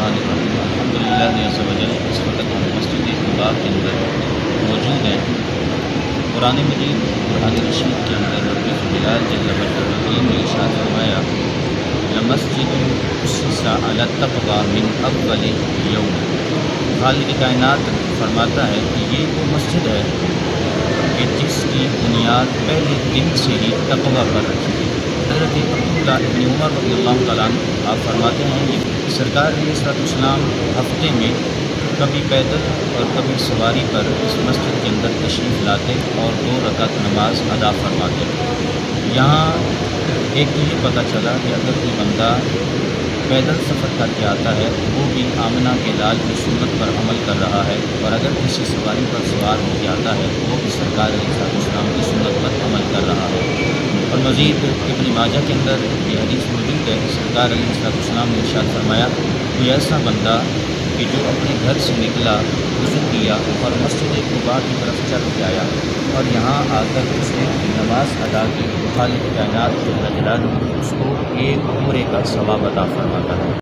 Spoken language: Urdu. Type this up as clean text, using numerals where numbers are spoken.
الرحمن الرحیم الحمدللہ عز و جل۔ اس وقت ہم مسجد قباء کے اندر موجود ہیں۔ قرآن مجید قرآن رشید کے اندر رب الجلال جل وعلا نے ارشاد فرمایا لمسجد اسس علی التقوی من اول یوم۔ خالق کائنات فرماتا ہے کہ یہ وہ مسجد ہے کہ جس کی بنیاد پہلے دن سے ہی تقوی پر رکھی گئی۔ حضرت عبداللہ ابن عمر رضی اللہ تعالیٰ عنہ آپ فرماتے ہیں کہ سرکار علیہ السلام ہفتے میں کبھی پیدل اور کبھی سواری پر اس مسجد کے اندر تشریف لاتے اور 2 رکعت نماز ادا فرماتے۔ یہاں ایک تو یہ پتہ چلا کہ اگر کوئی بندہ پیدل سفر کر کے آتا ہے وہ بھی آمنہ کے لال کی سنت پر عمل کر رہا ہے، اور اگر کسی سواری پر سوار ہو کے آتا ہے وہ بھی سرکار علیہ السلام کی سنت پر عمل کر رہا ہے۔ اور مزید ابن ماجہ کے اندر یہ حدیث موجود ہے، سرکار علیہ السلام نے ارشاد فرمایا کوئی ایسا بندہ کہ جو اپنے گھر سے نکلا، وضو کیا اور مسجد قباء کی طرف چل کے آیا اور یہاں آ کر اس نے نماز ادا کی، خالق کائنات جل جلالہ اس کو ایک عمرے کا ثواب عطا فرماتا ہے۔